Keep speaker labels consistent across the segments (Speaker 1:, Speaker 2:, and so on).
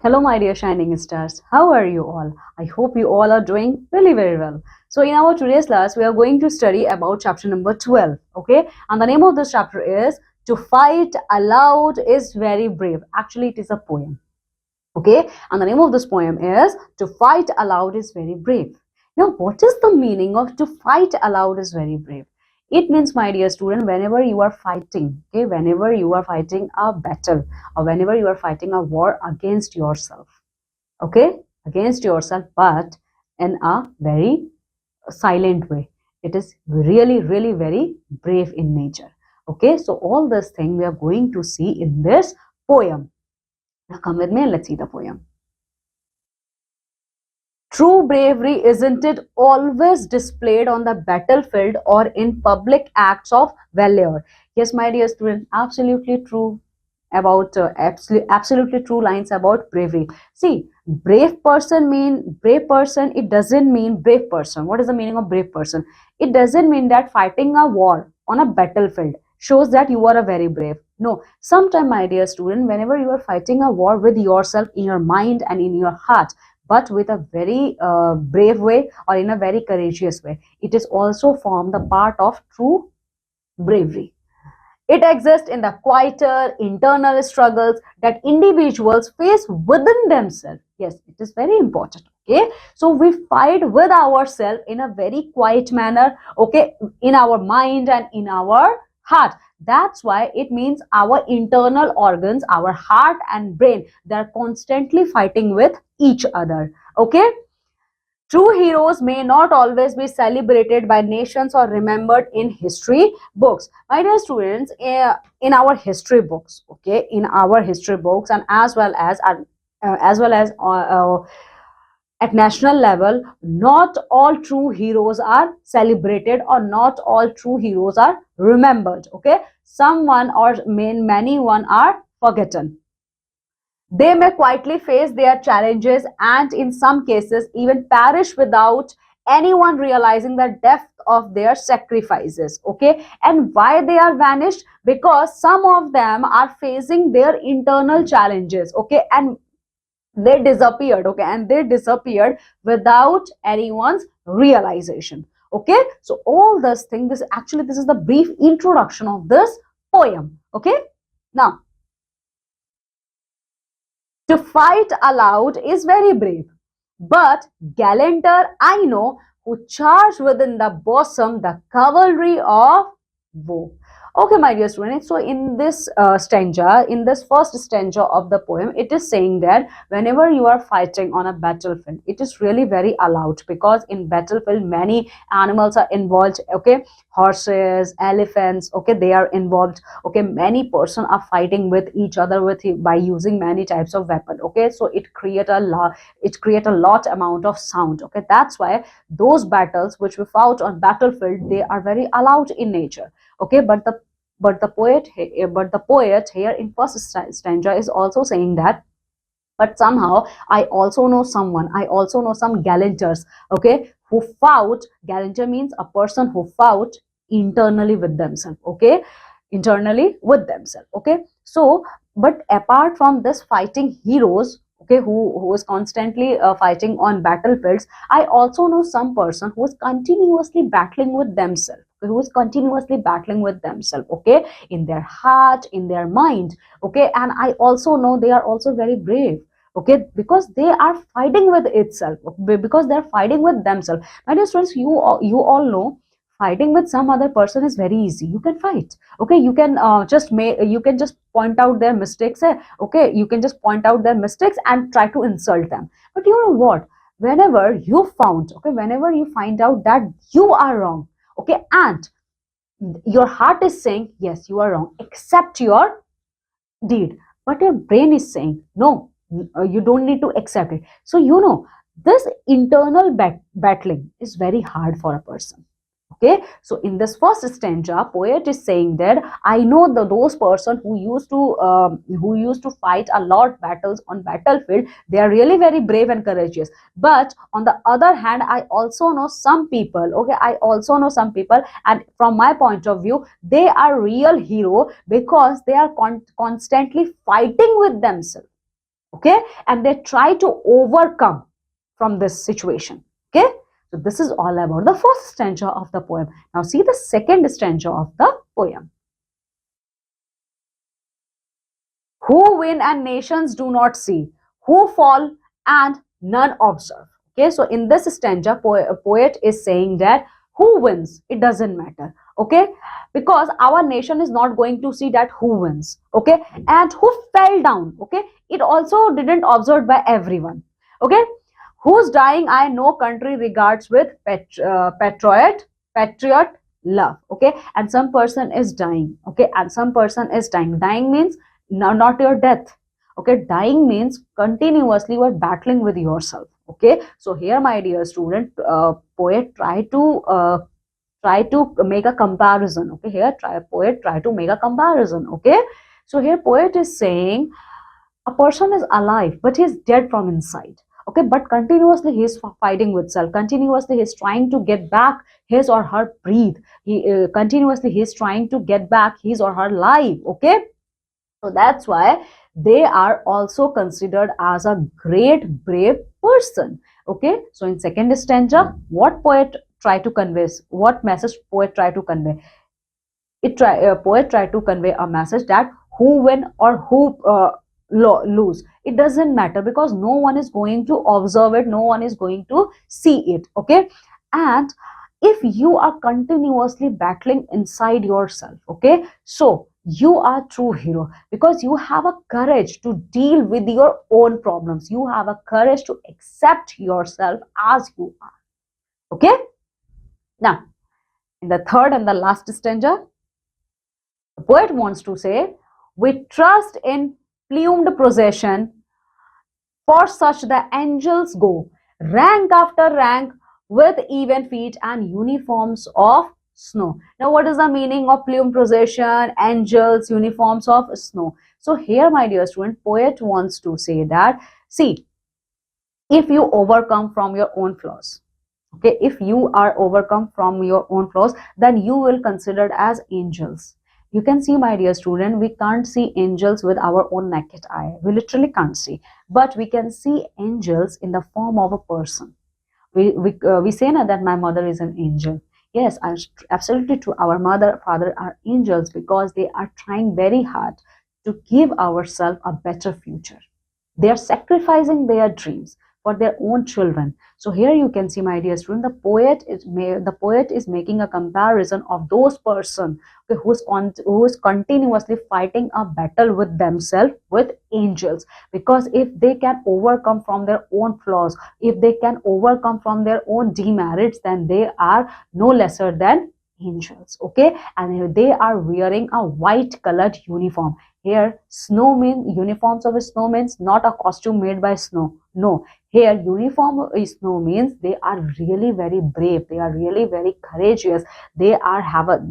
Speaker 1: Hello, my dear shining stars. How are you all? I hope you all are doing really very well. So, in our today's class, we are going to study about chapter number 12. Okay, and the name of this chapter is To Fight Aloud is Very Brave. Actually, it is a poem. Okay, and the name of this poem is To Fight Aloud is Very Brave. Now, what is the meaning of To Fight Aloud is Very Brave? It means, my dear student, whenever you are fighting, okay, whenever you are fighting a battle or whenever you are fighting a war against yourself, okay, against yourself, but in a very silent way. It is really, really very brave in nature. Okay, so all this thing we are going to see in this poem. Now come with me and let's see the poem. True bravery isn't it always displayed on the battlefield or in public acts of valor? Yes, my dear student, absolutely true about absolutely true lines about bravery. See, brave person. It doesn't mean brave person. What is the meaning of brave person? It doesn't mean that fighting a war on a battlefield shows that you are a very brave. No, sometime, my dear student, whenever you are fighting a war with yourself in your mind and in your heart, but with a very brave way or in a very courageous way, it is also formed the part of true bravery. It exists in the quieter internal struggles that individuals face within themselves. Yes, it is very important. Okay, so we fight with ourselves in a very quiet manner, okay, in our mind and in our heart. That's why it means our internal organs, our heart and brain, they're constantly fighting with each other. Okay, true heroes may not always be celebrated by nations or remembered in history books. My dear students, in our history books, okay, in our history books, and as well as at national level, not all true heroes are celebrated or not all true heroes are remembered. Okay, someone or many one are forgotten. They may quietly face their challenges and, in some cases, even perish without anyone realizing the depth of their sacrifices. Okay, and why they are vanished? Because some of them are facing their internal challenges. Okay, and they disappeared. Okay, and they disappeared without anyone's realization. Okay, so all this thing, this is the brief introduction of this poem. Okay, now to fight aloud is very brave, but gallanter I know who charge within the bosom the cavalry of woe. Okay, my dear students. So, in this stanza, in this first stanza of the poem, it is saying that whenever you are fighting on a battlefield, it is really very allowed, because in battlefield many animals are involved. Okay, horses, elephants. Okay, they are involved. Okay, many person are fighting with each other by using many types of weapon. Okay, so it create a lot amount of sound. Okay, that's why those battles which we fought on battlefield, they are very allowed in nature. Okay, but the poet here in first stanza is also saying that, but somehow I also know some gallanters, okay, who fought. Gallanter means a person who fought internally with themselves. Okay, internally with themselves. Okay, so but apart from this fighting heroes, okay, who is constantly fighting on battlefields, I also know some person who is continuously battling with themselves, who is continuously battling with themselves, okay, in their heart, in their mind. Okay, and I also know they are also very brave. Okay, because they are fighting with itself, because they are fighting with themselves. My dear students, you all know fighting with some other person is very easy. You can fight. Okay, you can you can just point out their mistakes. Okay, you can just point out their mistakes and try to insult them. But you know what, whenever you find out that you are wrong, okay, and your heart is saying yes, you are wrong, accept your deed, but your brain is saying no, you don't need to accept it. So this internal battling is very hard for a person. Okay, so in this first stanza, poet is saying that I know those person who used to fight a lot battles on battlefield, they are really very brave and courageous. But on the other hand, I also know some people. Okay, I also know some people, and from my point of view, they are real hero because they are constantly fighting with themselves. Okay, and they try to overcome from this situation. Okay, so this is all about the first stanza of the poem. Now see the second stanza of the poem. Who win and nations do not see, who fall and none observe. Okay, so in this stanza, poet is saying that who wins, it doesn't matter. Okay, because our nation is not going to see that who wins. Okay, and who fell down. Okay, it also didn't observed by everyone. Okay, who's dying, I know country regards with patriot love. Okay, and some person is dying. Okay, and some person is dying. Dying means now not your death. Okay, dying means continuously you are battling with yourself. Okay, so here my dear student, poet try to make a comparison. Okay, here poet try to make a comparison. Okay, so here poet is saying a person is alive but he's dead from inside. Okay, but continuously he's fighting with self, continuously he's trying to get back his or her breathe, he continuously he's trying to get back his or her life. Okay, so that's why they are also considered as a great brave person. Okay, so in second stanza, what poet try to convey, what message poet try to convey? Poet try to convey a message that who win or who lose, it doesn't matter, because no one is going to observe it, no one is going to see it. Okay, and if you are continuously battling inside yourself, okay, so you are true hero, because you have a courage to deal with your own problems, you have a courage to accept yourself as you are. Okay, now in the third and the last stanza, the poet wants to say, we trust in plumed procession, for such the angels go, rank after rank, with even feet and uniforms of snow. Now, what is the meaning of plume procession, angels, uniforms of snow? So, here, my dear student, poet wants to say that, see, if you overcome from your own flaws, okay, if you are overcome from your own flaws, then you will considered as angels. You can see, my dear student, we can't see angels with our own naked eye, we literally can't see, but we can see angels in the form of a person. We say now that my mother is an angel. Yes, absolutely true, our mother father are angels, because they are trying very hard to give ourselves a better future. They are sacrificing their dreams for their own children. So here you can see, my dear student, the poet is making a comparison of those person who is continuously fighting a battle with themselves, with angels. Because if they can overcome from their own flaws, if they can overcome from their own demerits, then they are no lesser than angels. Okay, and they are wearing a white colored uniform. Here, snow means uniforms of snow means not a costume made by snow. No, here uniform snow means they are really very brave. They are really very courageous. They are have a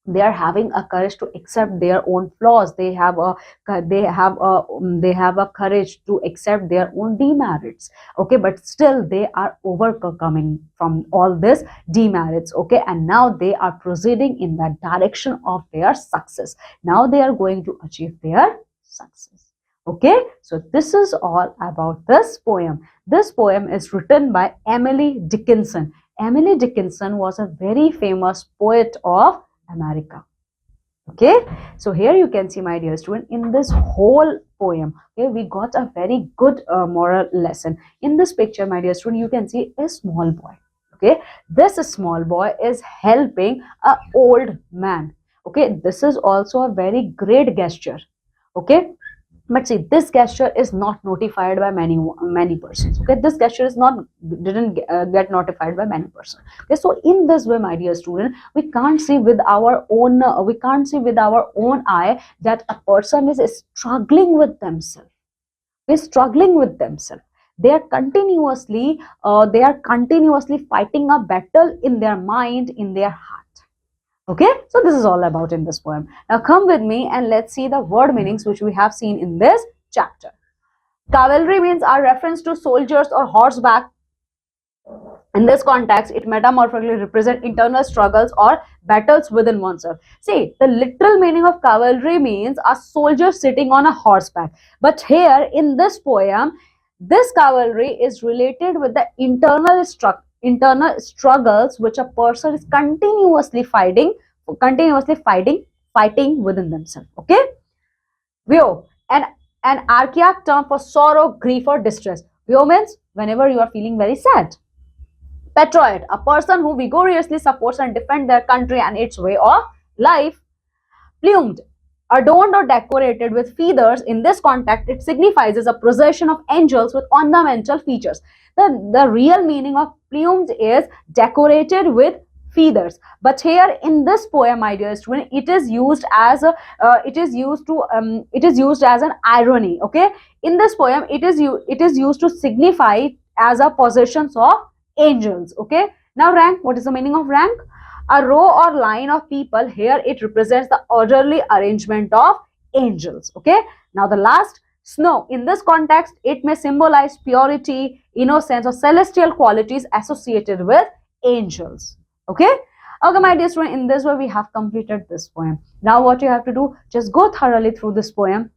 Speaker 1: they are having a courage to accept their own flaws. They have a courage to accept their own demerits. Okay, but still they are overcoming from all this demerits. Okay, and now they are proceeding in the direction of their success. Now they are going to achieve their success. Okay, so this is all about this poem. This poem is written by Emily Dickinson. Emily Dickinson was a very famous poet of America. Okay, so here you can see, my dear student, in this whole poem, okay, we got a very good moral lesson. In this picture, my dear student, you can see a small boy. Okay, this small boy is helping a old man. Okay, this is also a very great gesture. Okay, but see, this gesture is not notified by many persons. Okay, this gesture is not didn't get notified by many persons. Okay, so in this way, my dear student, we can't see with our own eye that a person is struggling with themselves. They're struggling with themselves. They are continuously fighting a battle in their mind, in their heart. Okay, so this is all about in this poem. Now come with me and let's see the word meanings which we have seen in this chapter. Cavalry means our reference to soldiers or horseback In this context, it metamorphically represents internal struggles or battles within oneself. See, the literal meaning of cavalry means a soldier sitting on a horseback. But here in this poem, this cavalry is related with the internal struggles which a person is fighting within themselves. Okay? View, an archaic term for sorrow, grief, or distress. View means whenever you are feeling very sad. Patriot, a person who vigorously supports and defends their country and its way of life. Plumed, adorned or decorated with feathers. In this context, it signifies a procession of angels with ornamental features. The real meaning of plumed is decorated with feathers, but here in this poem, my dear student, it is used as a it is used as an irony. Okay, in this poem, it is used to signify as a possessions of angels. Okay, now rank, what is the meaning of rank? A row or line of people. Here it represents the orderly arrangement of angels. Okay, now the last, snow. In this context, it may symbolize purity, innocence, or celestial qualities associated with angels. Okay, okay, my dear student, in this way we have completed this poem. Now what you have to do, just go thoroughly through this poem,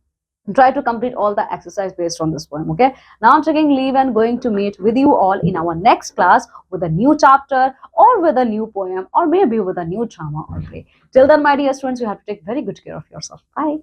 Speaker 1: try to complete all the exercise based on this poem. Okay, now I'm taking leave and going to meet with you all in our next class with a new chapter or with a new poem or maybe with a new drama or play. Till then, my dear students, you have to take very good care of yourself. Bye.